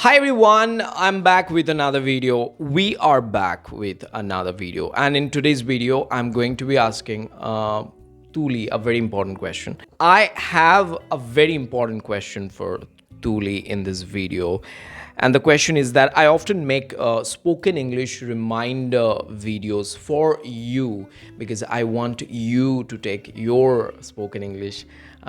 Hi everyone, I'm back with another video. We are back with another video, and in today's video, I'm going to be asking Tuli a very important question. I have a very important question for Tuli in this video, and the question is that I often make spoken English reminder videos for you because I want you to take your spoken English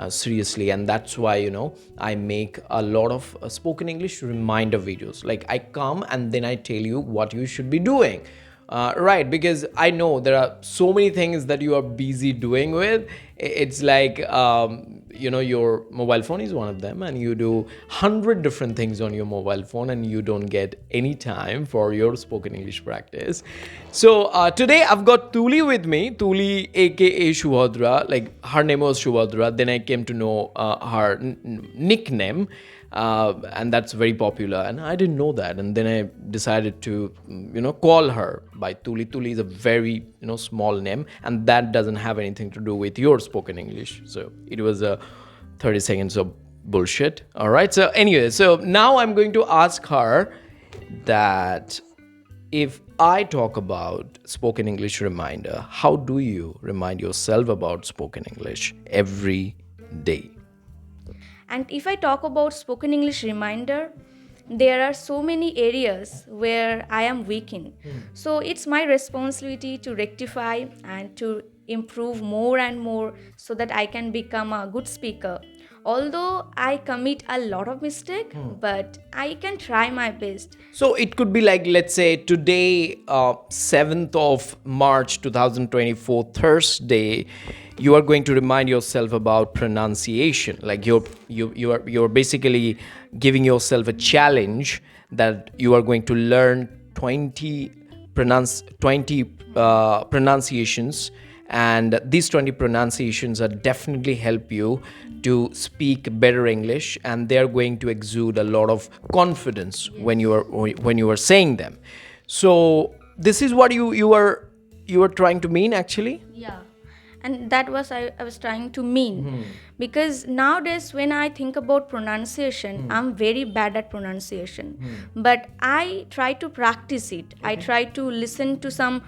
seriously, and that's why I make a lot of spoken English reminder videos. Like, I come and then I tell you what you should be doing, right? Because I know there are so many things that you are busy doing with. It's like your mobile phone is one of them, and you do 100 different things on your mobile phone, and you don't get any time for your spoken English practice. So today I've got Tuli with me. Tuli, aka Shubhadra. Like, her name was Shubhadra, then I came to know her nickname, and that's very popular, and I didn't know that, and then I decided to call her by Tuli. Tuli is a very small name, and that doesn't have anything to do with your spoken English, so it was a 30 seconds of bullshit. All right, so anyway, so now I'm going to ask her that if I talk about spoken English reminder, how do you remind yourself about spoken English every day? And if I talk about spoken English reminder, there are so many areas where I am weak in. So it's my responsibility to rectify and to improve more and more so that I can become a good speaker. Although I commit a lot of mistake, but I can try my best. So it could be like, let's say today, 7th of March 2024, Thursday, you are going to remind yourself about pronunciation. Like, you're basically giving yourself a challenge that you are going to learn 20 pronunciations, and these 20 pronunciations are definitely help you to speak better English, and they're going to exude a lot of confidence when you are saying them. So this is what you are trying to mean, actually. Yeah, and that was I was trying to mean. Because nowadays when I think about pronunciation, I'm very bad at pronunciation. But I try to practice it. I try to listen to some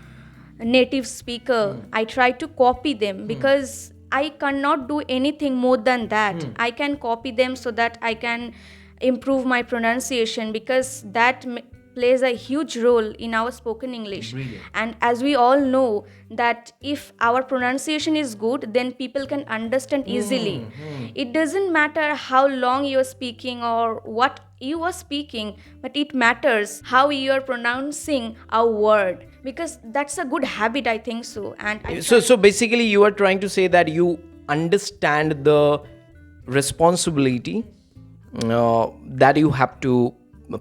native speaker. I try to copy them because I cannot do anything more than that. I can copy them so that I can improve my pronunciation, because that plays a huge role in our spoken English. Brilliant. And as we all know that if our pronunciation is good, then people can understand easily. It doesn't matter how long you're speaking or what you are speaking, but it matters how you are pronouncing a word, because that's a good habit, I think so. And So basically you are trying to say that you understand the responsibility that you have to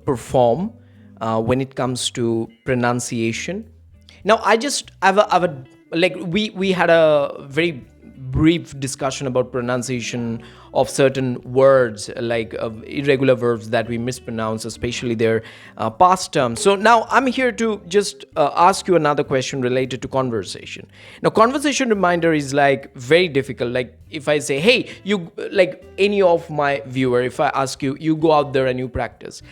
perform when it comes to pronunciation. Now I have a like, we had a very brief discussion about pronunciation of certain words, like irregular verbs that we mispronounce, especially their past terms. So now I'm here to just ask you another question related to conversation. Now, conversation reminder is like very difficult. Like, if I say, hey, you, like any of my viewer, if I ask you, you go out there and you practice,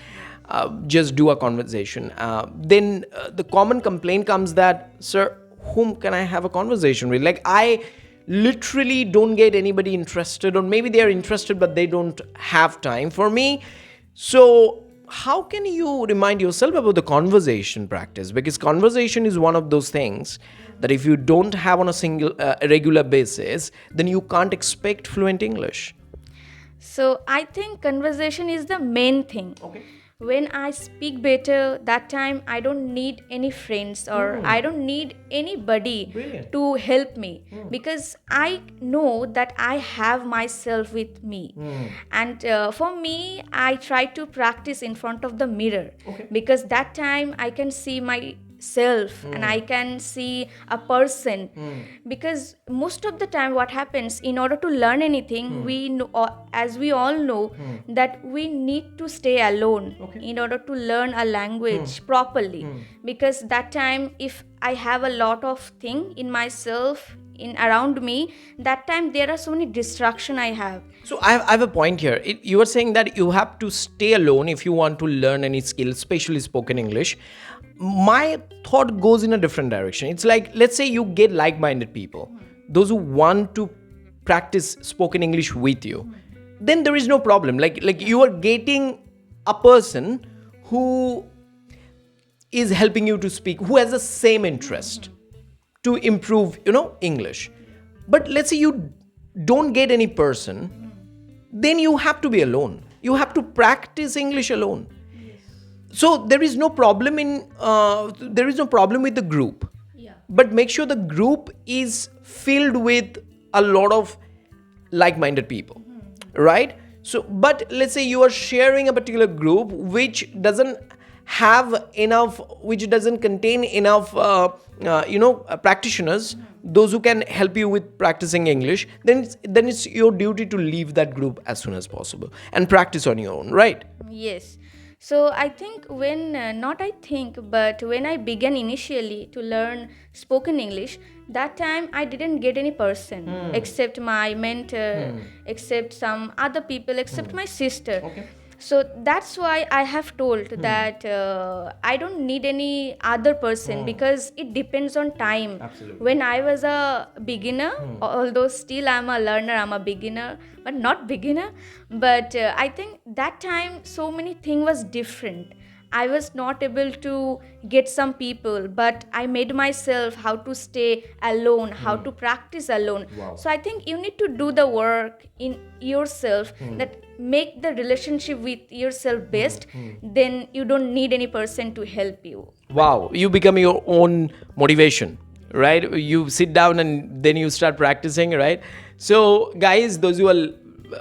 just do a conversation, then the common complaint comes that, sir, whom can I have a conversation with? Like, I literally don't get anybody interested, or maybe they are interested but they don't have time for me. So how can you remind yourself about the conversation practice? Because conversation is one of those things that if you don't have on a single regular basis, then you can't expect fluent English. so I think conversation is the main thing. Okay. When I speak better, that time I don't need any friends, or I don't need anybody Brilliant. to help me, because I know that I have myself with me. And for me, I try to practice in front of the mirror, because that time I can see myself and I can see a person. Because most of the time what happens, in order to learn anything, we know, as we all know, that we need to stay alone in order to learn a language properly. Because that time, if I have a lot of thing in myself, in around me, that time there are so many distraction I have. So I have a point here. You are saying that you have to stay alone if you want to learn any skill, especially spoken English. My thought goes in a different direction. It's like, let's say you get like-minded people, those who want to practice spoken English with you. Then there is no problem. Like you are getting a person who is helping you to speak, who has the same interest to improve, English. But let's say you don't get any person, then you have to be alone. You have to practice English alone. So there is no problem with the group. Yeah. But make sure the group is filled with a lot of like-minded people, right? So, but let's say you are sharing a particular group which doesn't contain enough practitioners, those who can help you with practicing English. Then it's your duty to leave that group as soon as possible and practice on your own, right? Yes. So I think but when I began initially to learn spoken English, that time I didn't get any person except my mentor, except some other people, except my sister. Okay. So that's why I have told that I don't need any other person because it depends on time. Absolutely. When I was a beginner, although still I'm a learner, I'm a beginner, but not beginner. But I think that time so many things was different. I was not able to get some people, but I made myself how to stay alone, how to practice alone. Wow. So I think you need to do the work in yourself that make the relationship with yourself best. Then you don't need any person to help you. Wow, you become your own motivation, right? You sit down and then you start practicing, right? So guys, those who are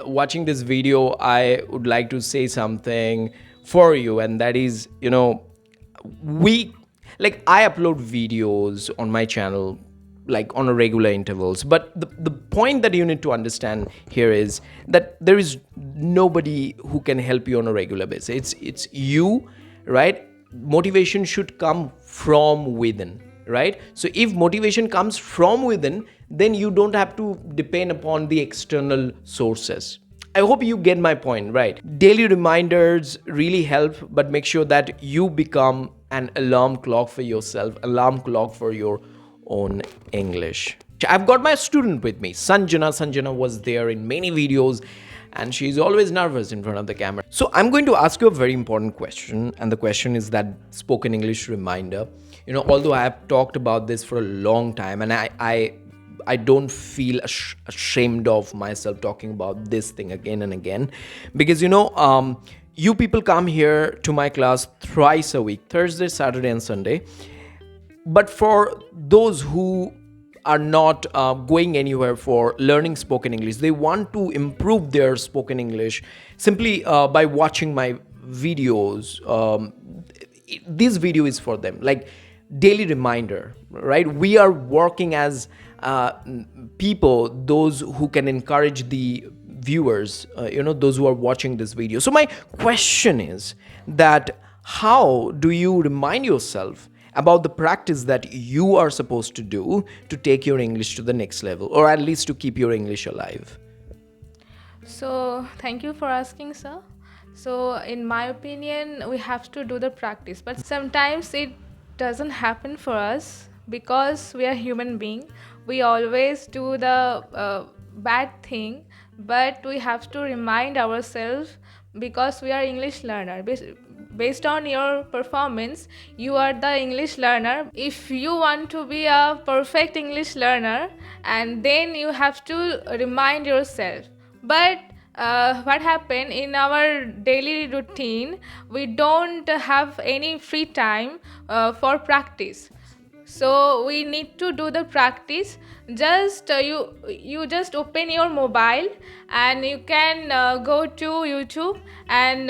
watching this video, I would like to say something for you, and that is, I upload videos on my channel like on a regular intervals, but the point that you need to understand here is that there is nobody who can help you on a regular basis. It's you, right? Motivation should come from within, right? So if motivation comes from within, then you don't have to depend upon the external sources. I hope you get my point, right? Daily reminders really help, but make sure that you become an alarm clock for yourself, alarm clock for your own English. I've got my student with me, Sanjana. Sanjana was there in many videos and she's always nervous in front of the camera. So I'm going to ask you a very important question, and the question is that spoken English reminder. Although I have talked about this for a long time, and I don't feel ashamed of myself talking about this thing again and again, because you people come here to my class thrice a week, Thursday, Saturday and Sunday. But for those who are not going anywhere for learning spoken English, they want to improve their spoken English simply by watching my videos. This video is for them, like daily reminder, right? We are working as people, those who can encourage the viewers, those who are watching this video. So my question is that how do you remind yourself about the practice that you are supposed to do to take your English to the next level, or at least to keep your English alive? So thank you for asking, sir. So in my opinion, we have to do the practice, but sometimes it doesn't happen for us because we are human being. We always do the bad thing, but we have to remind ourselves because we are English learner. Based on your performance, you are the English learner. If you want to be a perfect English learner, and then you have to remind yourself. But what happened in our daily routine, we don't have any free time for practice. So we need to do the practice. Just you just open your mobile and you can go to YouTube and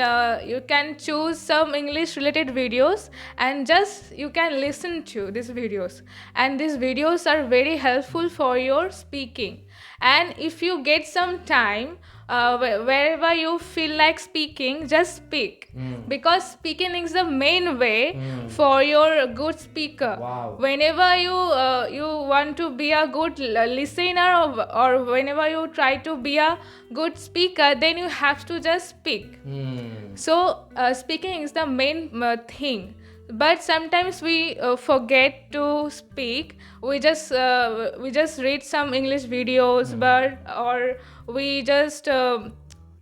you can choose some English related videos and just you can listen to these videos, and these videos are very helpful for your speaking. And if you get some time wherever you feel like speaking, just speak, because speaking is the main way for your good speaker. Wow. Whenever you want to be a good listener, or whenever you try to be a good speaker, then you have to just speak. So speaking is the main thing. But sometimes we forget to speak. We just read some English videos, or we just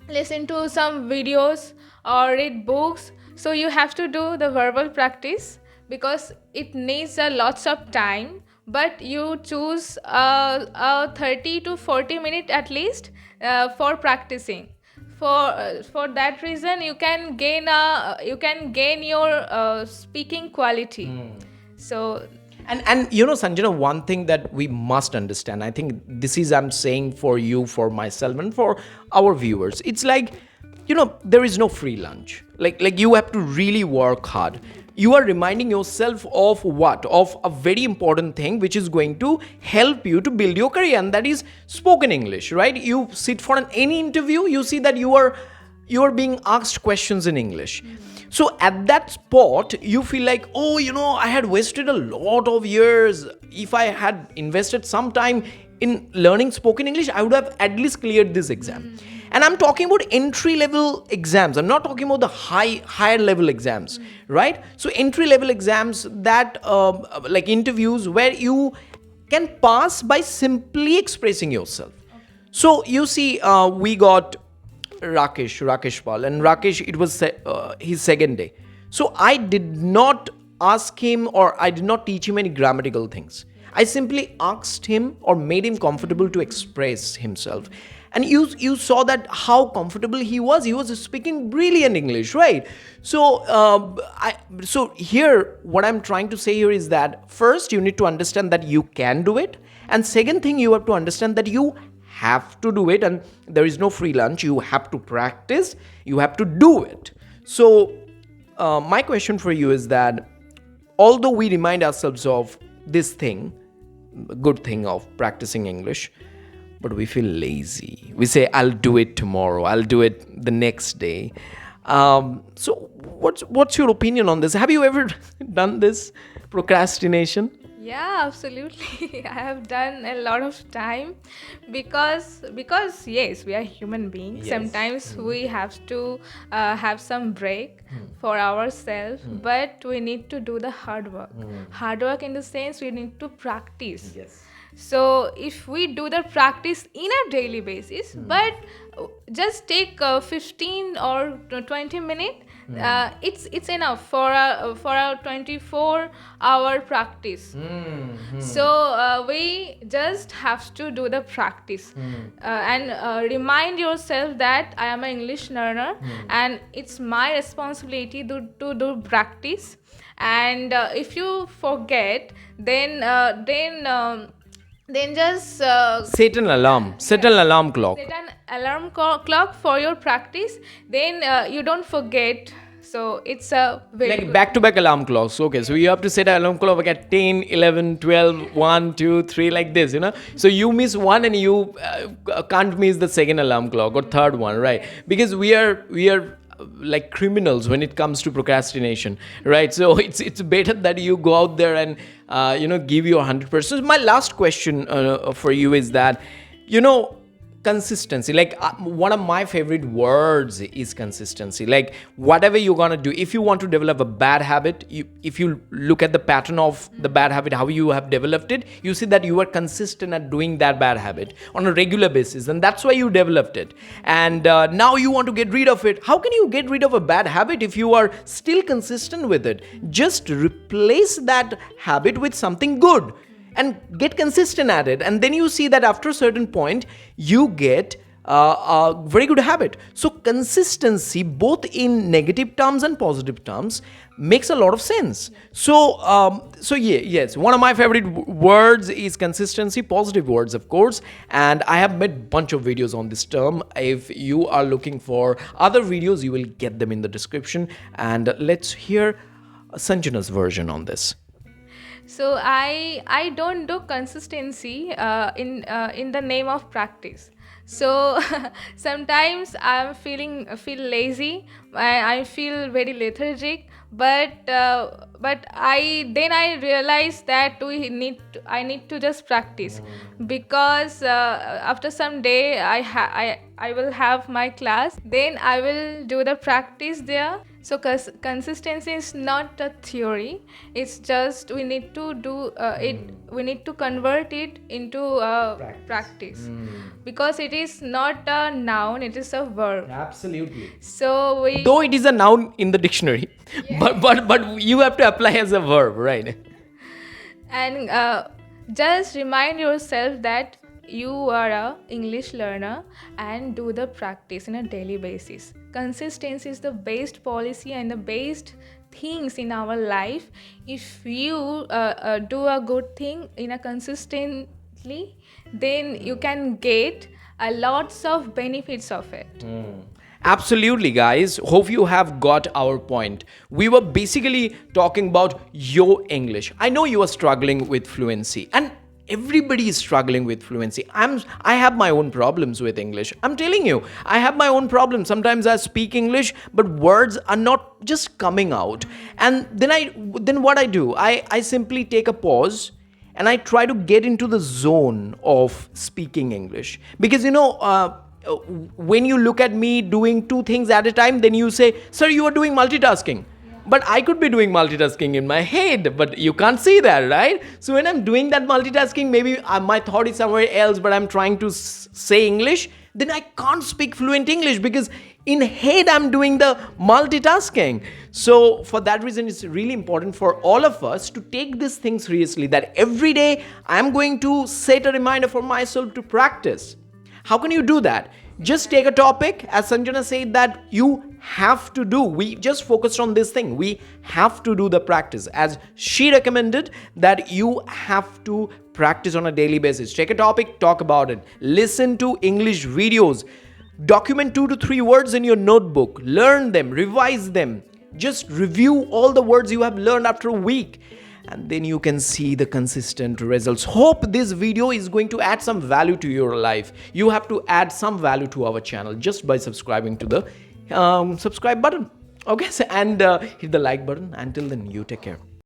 listen to some videos or read books. So you have to do the verbal practice, because it needs a lots of time. But you choose a 30 to 40 minute at least for practicing. For that reason, you can gain your speaking quality. So And you know, Sanjana, one thing that we must understand, I think this is, I'm saying for you, for myself, and for our viewers, it's like, you know, there is no free lunch. Like you have to really work hard. You are reminding yourself of what? Of a very important thing which is going to help you to build your career, and that is spoken English, right? You sit for any interview, you see that you are being asked questions in English. So at that spot, you feel like, oh, you know, I had wasted a lot of years. If I had invested some time in learning spoken English, I would have at least cleared this exam. And I'm talking about entry level exams. I'm not talking about the higher level exams, right? So entry level exams, that like interviews where you can pass by simply expressing yourself. So you see, we got Rakesh Pal, and Rakesh, it was his second day. So I did not ask him, or I did not teach him any grammatical things. I simply asked him or made him comfortable to express himself. And you saw that how comfortable he was. He was speaking brilliant English, right? So so here, what I'm trying to say here is that first you need to understand that you can do it, and second thing, you have to understand that you have to do it, and there is no free lunch. You have to practice. You have to do it. So my question for you is that although we remind ourselves of this thing, good thing of practicing English, but we feel lazy. We say, I'll do it tomorrow. I'll do it the next day. So what's your opinion on this? Have you ever done this procrastination? yeah, absolutely. I have done a lot of time, because yes, we are human beings. Yes. Sometimes we have to have some break for ourselves, but we need to do the hard work. Hard work in the sense we need to practice. Yes. So if we do the practice in a daily basis, but just take 15 or 20 minutes, it's enough for a 24-hour practice. So we just have to do the practice, and remind yourself that I am an English learner, and it's my responsibility to do practice. And if you forget, then just Set an alarm. Set an alarm clock. set an alarm clock for your practice. Then you don't forget. So it's a very Like good back-to-back alarm clocks. Okay, so you have to set an alarm clock at 10, 11, 12, 1, 2, 3, like this, you know. So you miss one and you can't miss the second alarm clock or third one, right? Because we are like criminals when it comes to procrastination, right? So it's better that you go out there and give your 100%. My last question for you is that, consistency. Like one of my favorite words is consistency. Like whatever you're gonna do, if you want to develop a bad habit, if you look at the pattern of the bad habit, how you have developed it, you see that you are consistent at doing that bad habit on a regular basis, and that's why you developed it. And now you want to get rid of it. How can you get rid of a bad habit if you are still consistent with it? Just replace that habit with something good and get consistent at it, and then you see that after a certain point you get a very good habit. So consistency, both in negative terms and positive terms, makes a lot of sense. Yes, one of my favorite words is consistency, positive words, of course, and I have made a bunch of videos on this term. If you are looking for other videos, you will get them in the description, and let's hear Sanjana's version on this. So I don't do consistency in the name of practice. So sometimes feel lazy, I feel very lethargic, but I realized that I need to just practice, because after some day I will have my class, then I will do the practice there. So consistency is not a theory, it's just we need to do it, we need to convert it into practice, because it is not a noun, it is a verb. Absolutely. So we Though it is a noun in the dictionary, but you have to apply as a verb, right? and just remind yourself that you are a English learner, and do the practice in a daily basis. Consistency is the best policy and the best things in our life. If you do a good thing in a consistently, then you can get lots of benefits of it. Absolutely, guys. Hope you have got our point. We were basically talking about your English. I know you are struggling with fluency, and everybody is struggling with fluency. I have my own problems with English. I'm telling you, I have my own problems. Sometimes I speak English, but words are not just coming out. And then what I do, I simply take a pause and I try to get into the zone of speaking English. Because when you look at me doing two things at a time, then you say, sir, you are doing multitasking. But I could be doing multitasking in my head, but you can't see that, right? So when I'm doing that multitasking, maybe my thought is somewhere else, but I'm trying to say English, then I can't speak fluent English, because in head I'm doing the multitasking. So for that reason, it's really important for all of us to take this thing seriously, that every day I'm going to set a reminder for myself to practice. How can you do that? Just take a topic, as Sanjana said, that you have to do. We just focused on this thing. We have to do the practice. As she recommended, that you have to practice on a daily basis. Take a topic, talk about it. Listen to English videos. Document 2 to 3 words in your notebook. Learn them, revise them. Just review all the words you have learned after a week, and then you can see the consistent results. Hope this video is going to add some value to your life. You have to add some value to our channel just by subscribing to the subscribe button. Okay, and hit the like button. Until then, you take care.